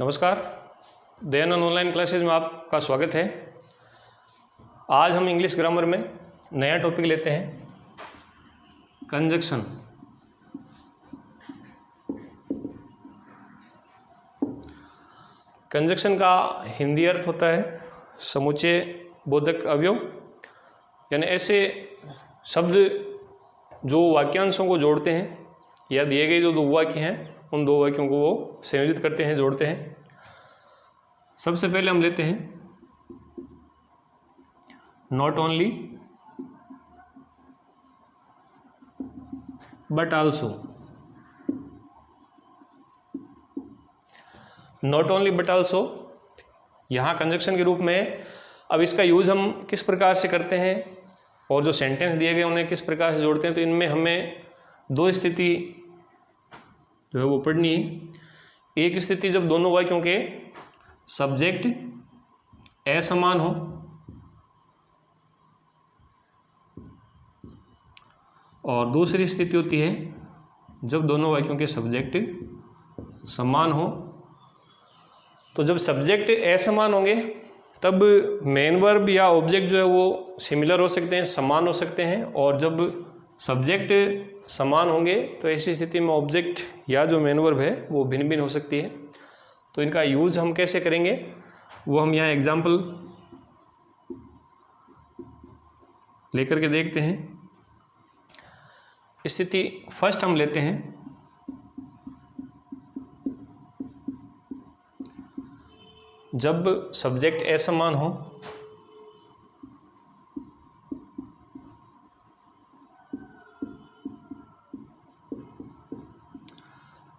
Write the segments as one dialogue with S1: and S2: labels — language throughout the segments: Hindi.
S1: नमस्कार, दयानंद ऑनलाइन क्लासेज में आपका स्वागत है। आज हम इंग्लिश ग्रामर में नया टॉपिक लेते हैं, कंजक्शन। कंजक्शन का हिंदी अर्थ होता है समुच्चय बोधक अवयव, यानी ऐसे शब्द जो वाक्यांशों को जोड़ते हैं या दिए गए जो दो वाक्य हैं उन दो वाक्यों को वो संयोजित करते हैं, जोड़ते हैं। सबसे पहले हम लेते हैं not only but also. Not only but also यहाँ कंजक्शन के रूप में। अब इसका यूज हम किस प्रकार से करते हैं और जो सेंटेंस दिए गए उन्हें किस प्रकार से जोड़ते हैं, तो इनमें हमें दो स्थिति जो है वो पढ़नी है। एक स्थिति जब दोनों वाक्यों के सब्जेक्ट असमान हो, और दूसरी स्थिति होती है जब दोनों वाक्यों के सब्जेक्ट समान हो। तो जब सब्जेक्ट असमान होंगे तब मेन वर्ब या ऑब्जेक्ट जो है वो सिमिलर हो सकते हैं, समान हो सकते हैं, और जब सब्जेक्ट समान होंगे तो ऐसी स्थिति में ऑब्जेक्ट या जो मेन वर्ब है वो भिन्न भिन्न हो सकती है। तो इनका यूज हम कैसे करेंगे वो हम यहाँ एग्जाम्पल लेकर के देखते हैं। स्थिति फर्स्ट हम लेते हैं, जब सब्जेक्ट असमान हो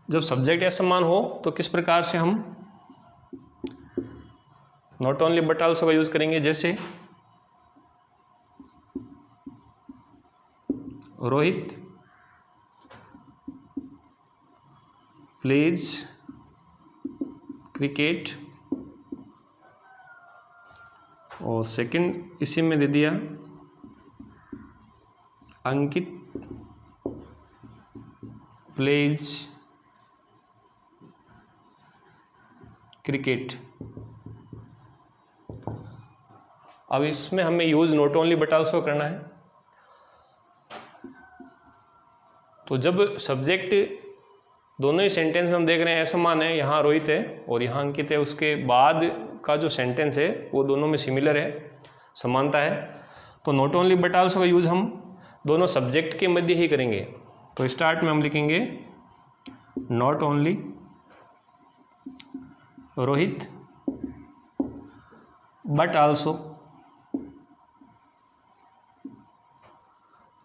S1: जब सब्जेक्ट असमान हो तो किस प्रकार से हम नॉट ओनली बट आल्सो का यूज करेंगे। जैसे रोहित प्लेज क्रिकेट, और सेकंड इसी में दे दिया अंकित प्लेज क्रिकेट। अब इसमें हमें use not only but also करना है। तो जब सब्जेक्ट दोनों ही सेंटेंस में हम देख रहे हैं असमान है, यहाँ रोहित है और यहाँ अंकित है, उसके बाद का जो सेंटेंस है वो दोनों में सिमिलर है, समानता है, तो नॉट ओनली बट आल्सो का यूज हम दोनों सब्जेक्ट के मध्य ही करेंगे। तो स्टार्ट में हम लिखेंगे not only Rohit but also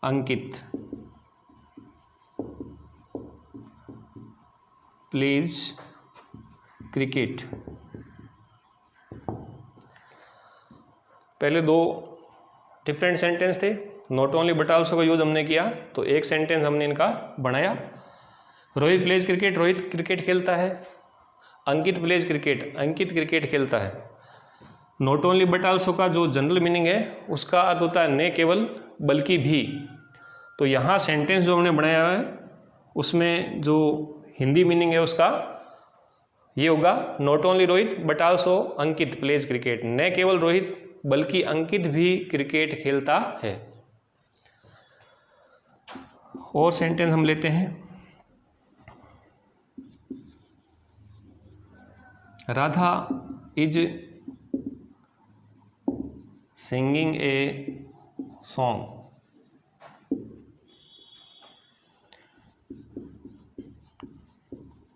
S1: Ankit pledge cricket. पहले दो डिफरेंट सेंटेंस थे, नॉट ओनली बट आल्सो का यूज हमने किया तो एक सेंटेंस हमने इनका बनाया। Rohit pledge cricket, Rohit cricket खेलता है। अंकित प्लेज क्रिकेट, अंकित क्रिकेट खेलता है। नॉट ओनली बट आल्सो का जो जनरल मीनिंग है उसका अर्थ होता है न केवल बल्कि भी। तो यहाँ सेंटेंस जो हमने बनाया है उसमें जो हिंदी मीनिंग है उसका ये होगा not only Rohit but also Ankit pledge cricket. न केवल रोहित बल्कि अंकित भी क्रिकेट खेलता है। और सेंटेंस हम लेते हैं, Radha is singing a song.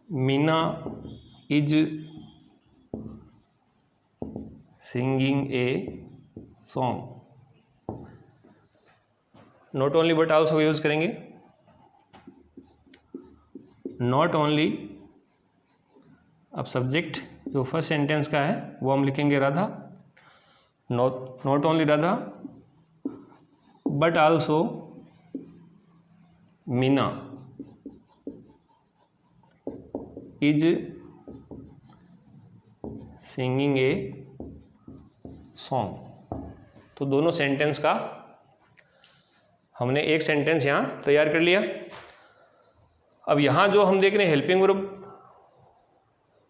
S1: Meena is singing a song. Not only but also use करेंगे। नॉट ओनली, अब सब्जेक्ट जो फर्स्ट सेंटेंस का है वो हम लिखेंगे Radha, not only Radha but also Meena is singing a song. तो दोनों सेंटेंस का हमने एक सेंटेंस यहाँ तैयार कर लिया। अब यहाँ जो हम देख रहे हैं हेल्पिंग वर्ब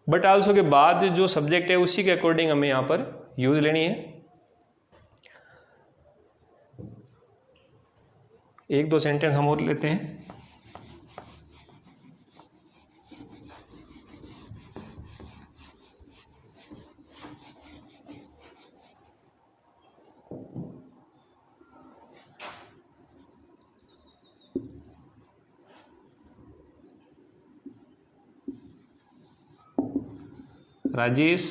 S1: बट आल्सो के बाद जो सब्जेक्ट है उसी के अकॉर्डिंग हमें यहाँ पर यूज लेनी है। एक दो सेंटेंस हम और लेते हैं। Rajesh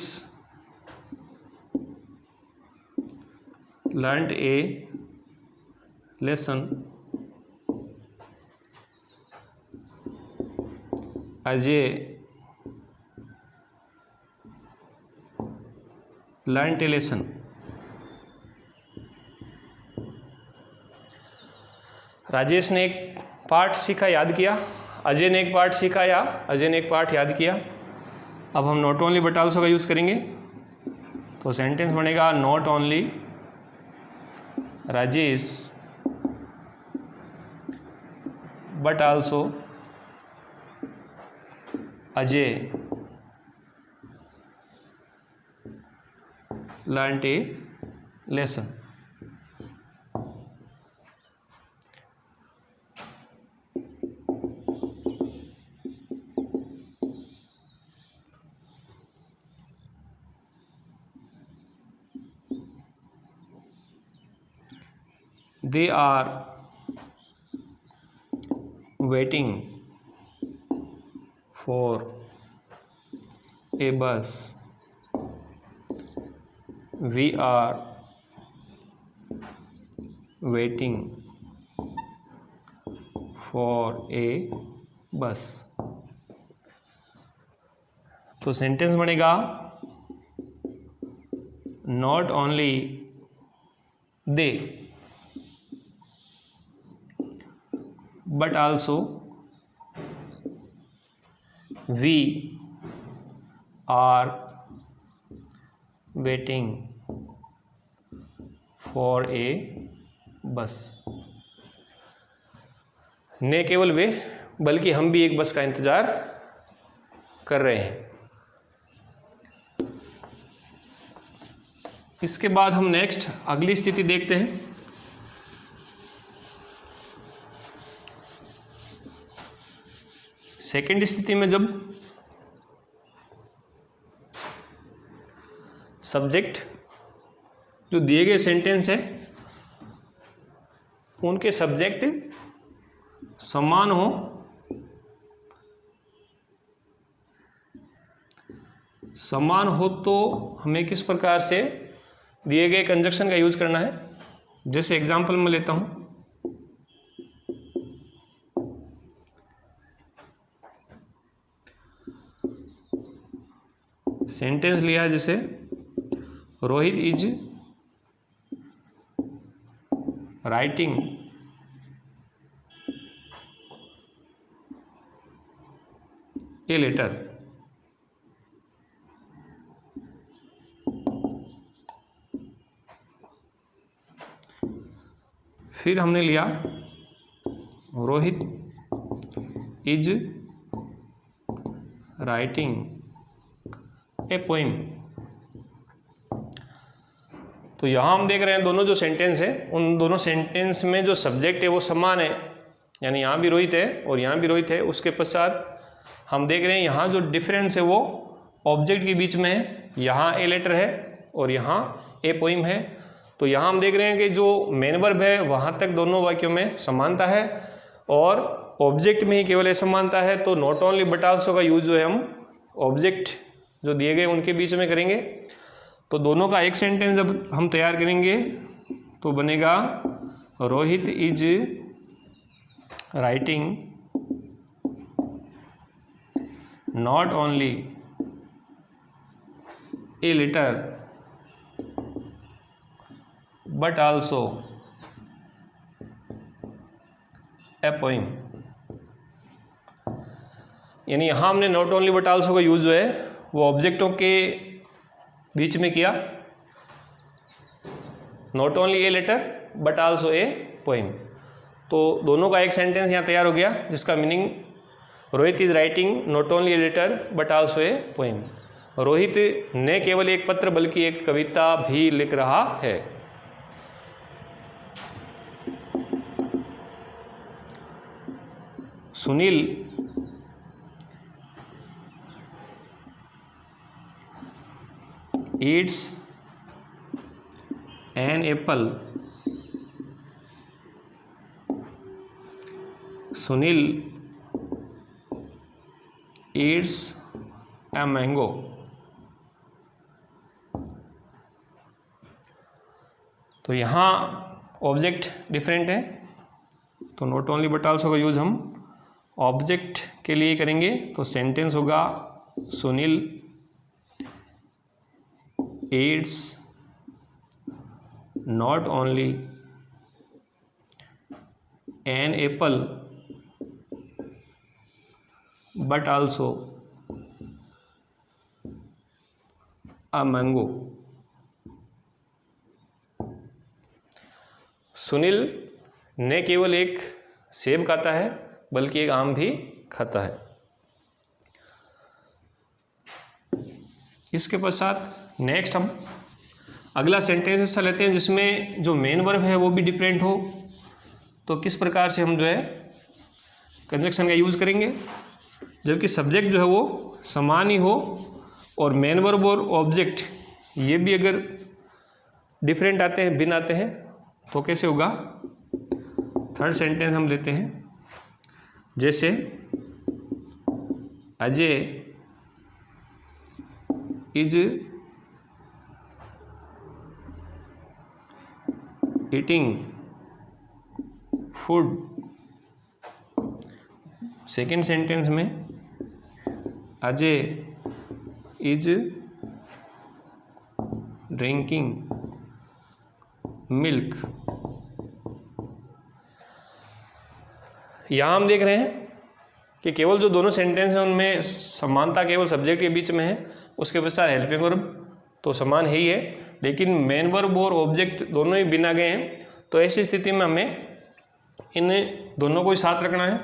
S1: learned a lesson Ajay learned a lesson। Rajesh ने एक पाठ सीखा, याद किया। अजय ने एक पाठ सीखा या अजय ने एक पाठ याद किया। अब हम नॉट ओनली बट आल्सो का यूज़ करेंगे, तो सेंटेंस बनेगा not only Rajesh but also Ajay learned a lesson। They are waiting for a bus। We are waiting for a bus। तो सेंटेंस बनेगा not only they but also we are waiting for a bus। न केवल वे बल्कि हम भी एक बस का इंतजार कर रहे हैं। इसके बाद हम नेक्स्ट अगली स्थिति देखते हैं। सेकेंड स्थिति में जब सब्जेक्ट जो दिए गए सेंटेंस है उनके सब्जेक्ट समान हो, तो हमें किस प्रकार से दिए गए कंजक्शन का यूज करना है। जैसे एग्जांपल मैं लेता हूं, सेंटेंस लिया है जैसे Rohit is writing a letter. फिर हमने लिया Rohit is writing a poem. तो यहाँ हम देख रहे हैं दोनों जो सेंटेंस है उन दोनों सेंटेंस में जो सब्जेक्ट है वो समान है, यानी यहाँ भी रोहित है और यहाँ भी रोहित है। उसके पश्चात हम देख रहे हैं यहाँ जो डिफरेंस है वो ऑब्जेक्ट के बीच में है। यहाँ ए लेटर है और यहाँ ए पोइम है। तो यहाँ हम देख रहे हैं कि जो मेन वर्ब है वहाँ तक दोनों वाक्यों में समानता है और ऑब्जेक्ट में ही केवल असमानता है। तो नॉट ओनली बट आल्सो का यूज जो है हम ऑब्जेक्ट जो दिए गए उनके बीच में करेंगे। तो दोनों का एक सेंटेंस जब हम तैयार करेंगे तो बनेगा Rohit is writing not only a letter but also a poem. यानी यहाँ हमने नॉट ओनली बट आल्सो का यूज जो है वो ऑब्जेक्टों के बीच में किया, not only a letter but also a poem. तो दोनों का एक सेंटेंस यहाँ तैयार हो गया जिसका meaning Rohit is writing not only a letter but also a poem. Rohit न केवल एक पत्र बल्कि एक कविता भी लिख रहा है। Sunil eats an apple। Sunil eats a mango। तो यहाँ ऑब्जेक्ट डिफरेंट है, तो नॉट ओनली बट आल्सो का यूज हम ऑब्जेक्ट के लिए करेंगे। तो सेंटेंस होगा Sunil eats not only an apple but also a mango। Sunil न केवल एक सेब खाता है बल्कि एक आम भी खाता है। इसके पश्चात नेक्स्ट हम अगला सेंटेंस ऐसा लेते हैं जिसमें जो मेन वर्ब है वो भी डिफरेंट हो। तो किस प्रकार से हम जो है कंजक्शन का यूज़ करेंगे, जबकि सब्जेक्ट जो है वो समान ही हो और मेन वर्ब और ऑब्जेक्ट ये भी अगर डिफरेंट आते हैं, भिन्न आते हैं, तो कैसे होगा। थर्ड सेंटेंस हम लेते हैं, जैसे Ajay is eating food. Second sentence में अजय इज ड्रिंकिंग मिल्क। यहाँ हम देख रहे हैं कि केवल जो दोनों सेंटेंस हैं उनमें समानता केवल सब्जेक्ट के बीच में है, उसके पश्चात हेल्पिंग वर्ब तो समान है ही है, लेकिन मेन वर्ब और ऑब्जेक्ट दोनों ही बिना गए हैं। तो ऐसी स्थिति में हमें इन दोनों को ही साथ रखना है।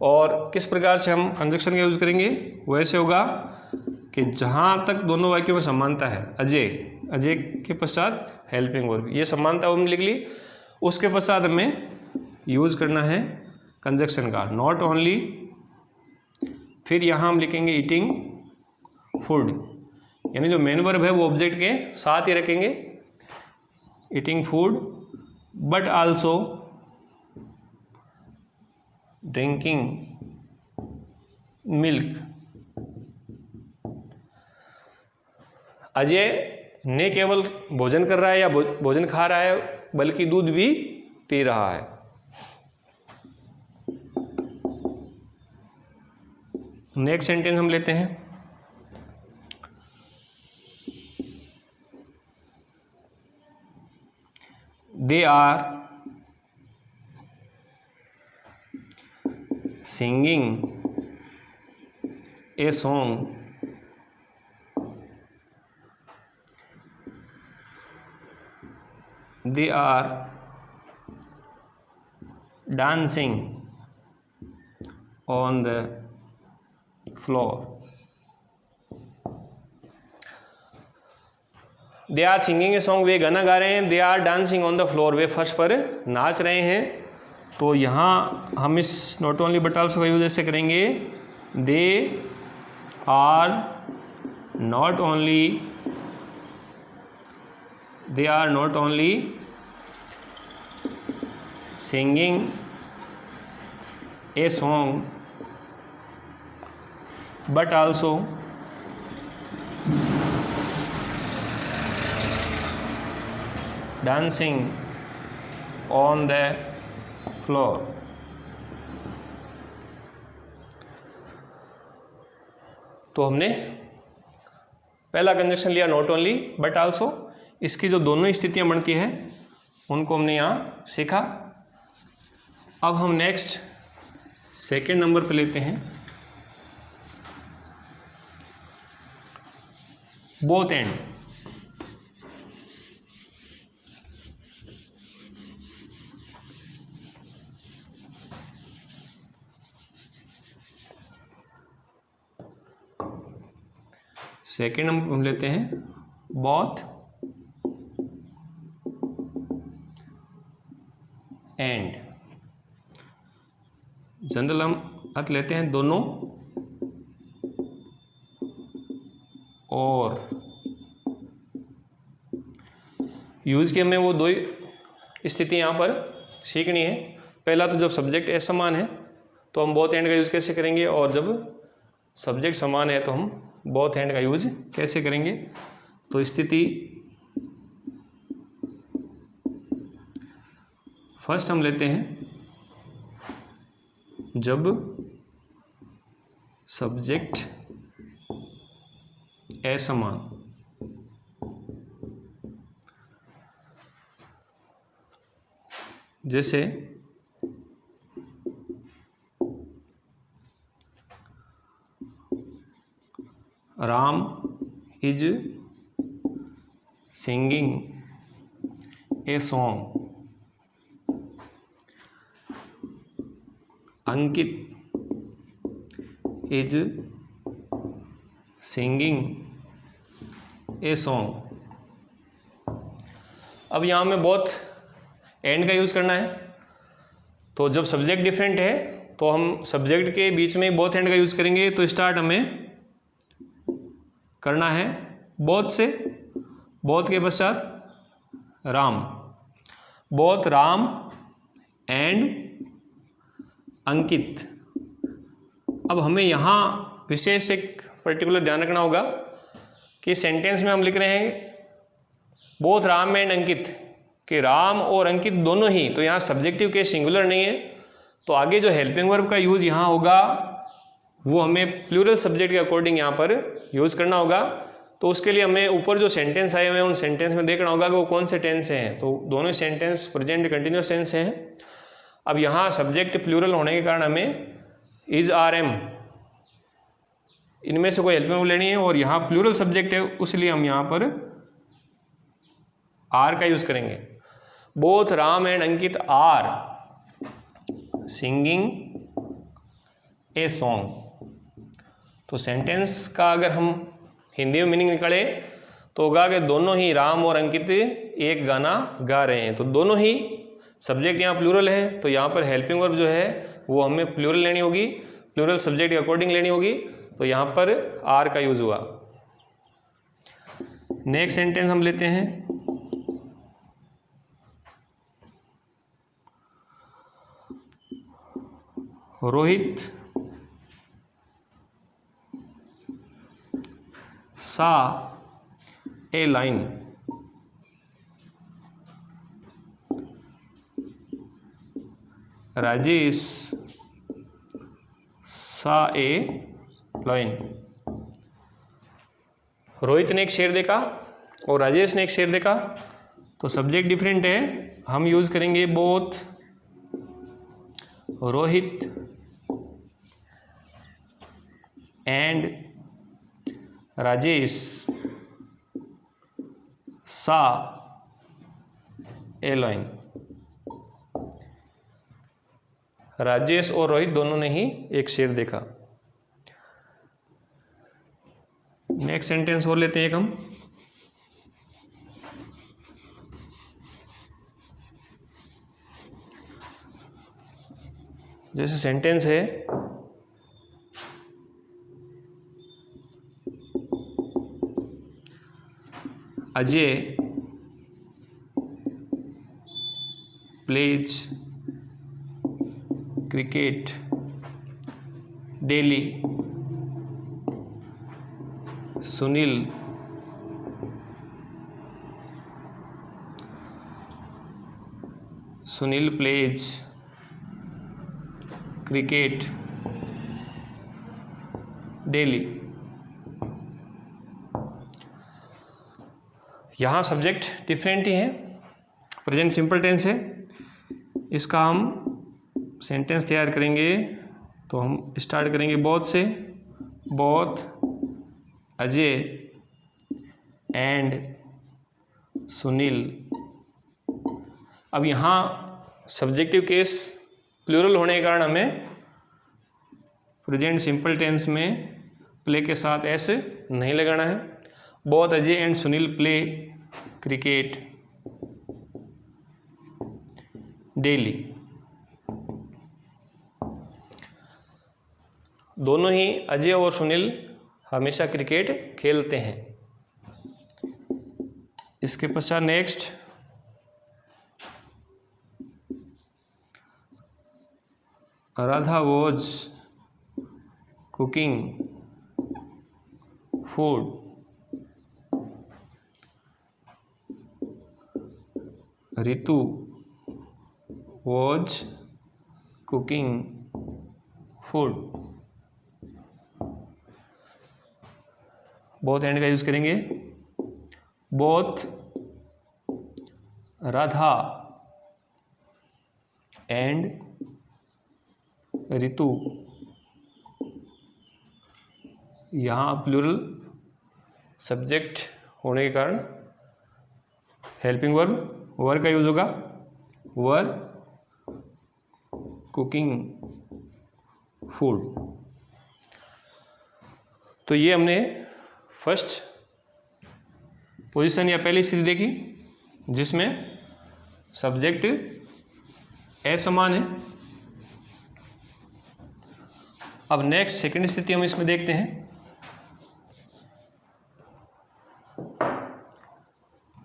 S1: और किस प्रकार से हम कंजक्शन का यूज़ करेंगे, वैसे होगा कि जहाँ तक दोनों वाक्यों में समानता है, अजय के पश्चात हेल्पिंग वर्ब, ये समानता हमने लिख ली। उसके पश्चात हमें यूज़ करना है कंजक्शन का नॉट ओनली, फिर यहाँ हम लिखेंगे ईटिंग फूड, यानी जो मेन वर्ब है वो ऑब्जेक्ट के साथ ही रखेंगे, eating food but also drinking milk. Ajay न केवल भोजन कर रहा है या भोजन खा रहा है बल्कि दूध भी पी रहा है। नेक्स्ट सेंटेंस हम लेते हैं, they are singing a song they are dancing on the floor। they are singing a song, वे गाना गा रहे हैं, they are dancing on the floor, वे फर्श पर नाच रहे हैं। तो यहाँ हम इस नॉट ओनली बट आल्सो का यूज ऐसे करेंगे, they are not only singing a song but also dancing on the floor। तो हमने पहला कंजक्शन लिया नॉट ओनली बट आल्सो, इसकी जो दोनों स्थितियां बनती हैं उनको हमने यहाँ सीखा। अब हम नेक्स्ट सेकेंड नंबर पे लेते हैं बोथ एंड। सेकेंड हम लेते हैं बोथ एंड। जनरल हम अर्थ लेते हैं दोनों और। यूज की हमें वो दो स्थिति यहाँ पर सीखनी है। पहला तो जब सब्जेक्ट असमान है तो हम बोथ एंड का यूज़ कैसे करेंगे, और जब सब्जेक्ट समान है तो हम बोथ एंड का यूज कैसे करेंगे। तो स्थिति फर्स्ट हम लेते हैं जब सब्जेक्ट असमान। जैसे Ram is singing a song, Ankit is singing a song. अब यहाँ में बोथ एंड का यूज़ करना है। तो जब सब्जेक्ट डिफरेंट है तो हम सब्जेक्ट के बीच में बोथ एंड का यूज़ करेंगे। तो स्टार्ट हमें करना है बोथ से। बोथ के पश्चात राम, बोथ राम एंड अंकित। अब हमें यहाँ विशेष एक पर्टिकुलर ध्यान रखना होगा कि सेंटेंस में हम लिख रहे हैं बोथ राम एंड अंकित, कि राम और अंकित दोनों ही। तो यहाँ सब्जेक्टिव केस सिंगुलर नहीं है, तो आगे जो हेल्पिंग वर्ब का यूज़ यहाँ होगा वो हमें प्लूरल सब्जेक्ट के अकॉर्डिंग यहाँ पर यूज़ करना होगा। तो उसके लिए हमें ऊपर जो सेंटेंस आए हुए हैं उन सेंटेंस में देखना होगा कि वो कौन से टेंस से हैं। तो दोनों सेंटेंस प्रेजेंट कंटिन्यूस टेंस से हैं। अब यहाँ सब्जेक्ट प्लूरल होने के कारण हमें इज आर एम इनमें से कोई हेल्पिंग वर्ब लेनी है, और यहाँ प्लूरल सब्जेक्ट है उसलिए हम यहाँ पर आर का यूज़ करेंगे। Both Ram and Ankit are singing a song. तो सेंटेंस का अगर हम हिंदी में मीनिंग निकाले तो होगा कि दोनों ही राम और अंकित एक गाना गा रहे हैं। तो दोनों ही सब्जेक्ट यहाँ प्लूरल है, तो यहाँ पर हेल्पिंग वर्ब जो है वो हमें प्लूरल लेनी होगी, प्लूरल सब्जेक्ट के अकॉर्डिंग लेनी होगी। तो यहाँ पर आर का यूज़ हुआ। नेक्स्ट सेंटेंस हम लेते हैं रोहित सा ए लाइन। राजेश सा ए लाइन। रोहित ने एक शेर देखा और राजेश ने एक शेर देखा, तो सब्जेक्ट डिफरेंट है, हम यूज करेंगे बोथ रोहित एंड राजेश सा ए लाइन। राजेश और रोहित दोनों ने ही एक शेर देखा। नेक्स्ट सेंटेंस और लेते हैं एक हम। जैसे सेंटेंस है Ajay pledge cricket daily. Sunil pledge cricket daily. यहाँ सब्जेक्ट डिफरेंट ही है, प्रेजेंट सिंपल टेंस है। इसका हम सेंटेंस तैयार करेंगे तो हम स्टार्ट करेंगे बोथ से। Both Ajay and Sunil. अब यहाँ सब्जेक्टिव केस प्लूरल होने के कारण हमें प्रेजेंट सिंपल टेंस में प्ले के साथ एस नहीं लगाना है। Both Ajay and Sunil play cricket daily. दोनों ही अजय और सुनील हमेशा क्रिकेट खेलते हैं। इसके पश्चात next Radha was cooking food Ritu was cooking food. Both and का यूज करेंगे। बोथ राधा एंड रितु, यहाँ प्लूरल सब्जेक्ट होने के कारण हेल्पिंग वर्ब वर का यूज होगा। वर कुकिंग फूड। तो ये हमने फर्स्ट पोजीशन या पहली स्थिति देखी जिसमें सब्जेक्ट असमान है। अब नेक्स्ट सेकंड स्थिति हम इसमें देखते हैं।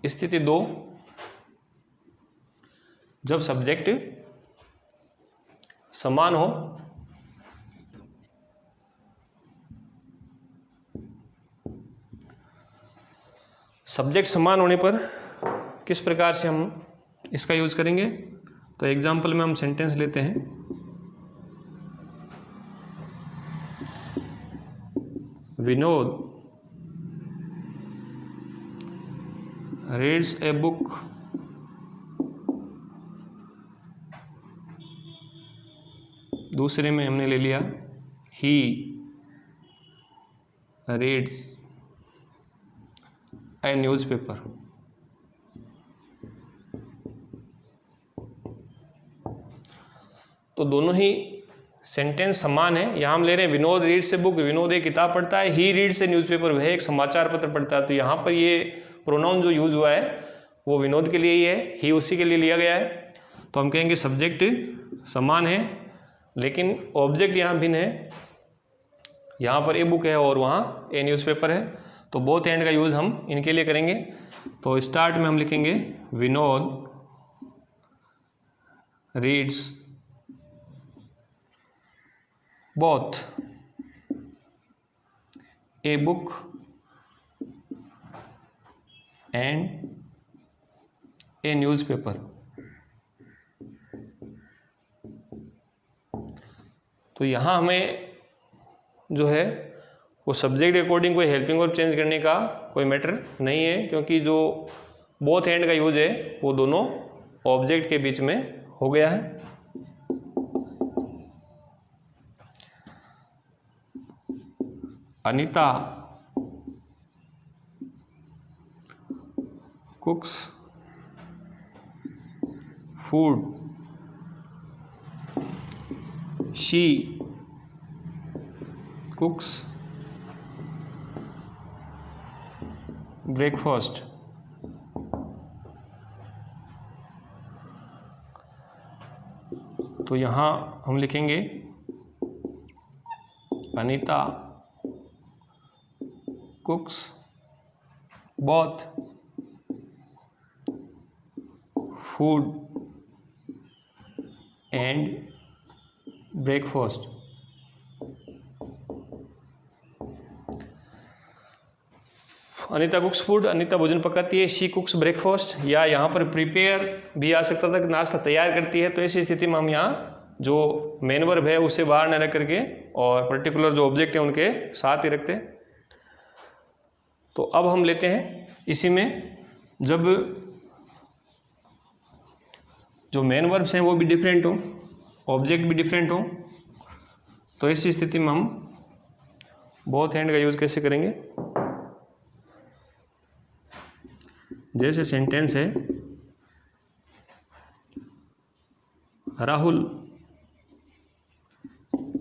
S1: स्थिति 2, जब सब्जेक्ट समान हो सब्जेक्ट समान होने पर किस प्रकार से हम इसका यूज करेंगे। तो एग्जाम्पल में हम सेंटेंस लेते हैं। विनोद रीड्स ए बुक दूसरे में हमने ले लिया ही रीड्स ए न्यूज़पेपर। तो दोनों ही सेंटेंस समान है। यहाँ हम ले रहे हैं Vinod reads a book, Vinod एक किताब पढ़ता है। ही रीड्स ए न्यूज़पेपर, वह एक समाचार पत्र पढ़ता है। तो यहाँ पर ये प्रोनाउन जो यूज हुआ है वो विनोद के लिए ही है, ही उसी के लिए लिया गया है। तो हम कहेंगे सब्जेक्ट समान है लेकिन ऑब्जेक्ट यहाँ भिन्न है। यहाँ पर ए बुक है और वहाँ ए न्यूज़पेपर है। तो बोथ एंड का यूज़ हम इनके लिए करेंगे। तो स्टार्ट में हम लिखेंगे Vinod reads both a book and A newspaper. तो यहाँ हमें जो है वो सब्जेक्ट के अकॉर्डिंग कोई हेल्पिंग वर्ब चेंज करने का कोई मैटर नहीं है, क्योंकि जो बोथ एंड का यूज है वो दोनों ऑब्जेक्ट के बीच में हो गया है। Anita कुक्स food, she कुक्स breakfast. तो यहाँ हम लिखेंगे Anita कुक्स both food and breakfast. Anita कुक्स food, Anita भोजन पकाती है। शी कुक्स ब्रेकफास्ट, या यहाँ पर प्रिपेयर भी आ सकता था कि नाश्ता तैयार करती है। तो ऐसी स्थिति में हम यहाँ जो मेन वर्ब है उससे बाहर न रख करके और पर्टिकुलर जो ऑब्जेक्ट है उनके साथ ही रखते हैं। तो अब हम लेते हैं इसी में जब जो मेन वर्ब्स हैं वो भी डिफरेंट हो, ऑब्जेक्ट भी डिफरेंट हो, तो ऐसी स्थिति में हम बोथ एंड का यूज कैसे करेंगे। जैसे सेंटेंस है Rahul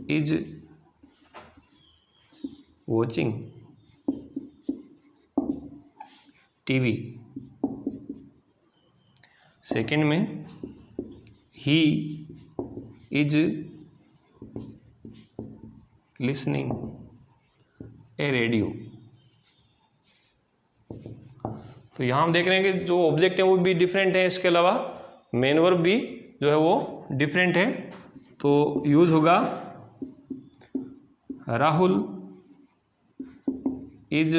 S1: is watching TV. Second में ही इज लिसनिंग ए रेडियो। तो यहाँ हम देख रहे हैं कि जो ऑब्जेक्ट है वो भी डिफरेंट है, इसके अलावा मेन वर्ब भी जो है वो डिफरेंट है। तो यूज होगा Rahul is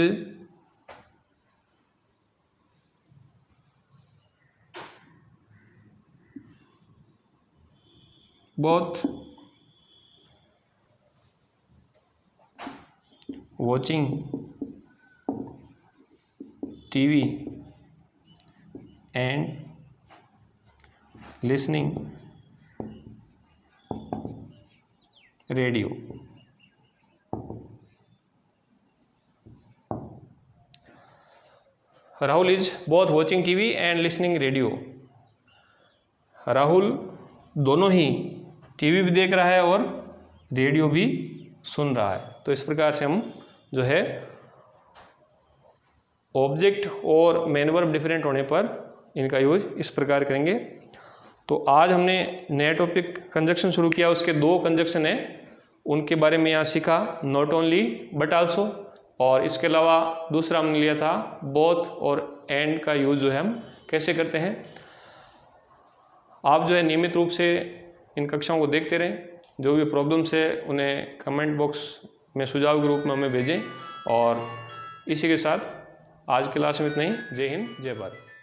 S1: both watching TV and listening radio। Rahul is both watching TV and listening radio. Rahul दोनों ही टीवी भी देख रहा है और रेडियो भी सुन रहा है। तो इस प्रकार से हम जो है ऑब्जेक्ट और मेन वर्ब डिफरेंट होने पर इनका यूज इस प्रकार करेंगे। तो आज हमने नया टॉपिक कंजक्शन शुरू किया, उसके 2 कंजक्शन है, उनके बारे में यहाँ सीखा, नॉट ओनली बट आल्सो, और इसके अलावा दूसरा हमने लिया था बोथ और एंड का यूज जो है हम कैसे करते हैं। आप जो है नियमित रूप से इन कक्षाओं को देखते रहें, जो भी प्रॉब्लम्स है उन्हें कमेंट बॉक्स में सुझाव के रूप में हमें भेजें। और इसी के साथ आज की क्लास में इतना ही। जय हिंद, जय भारत।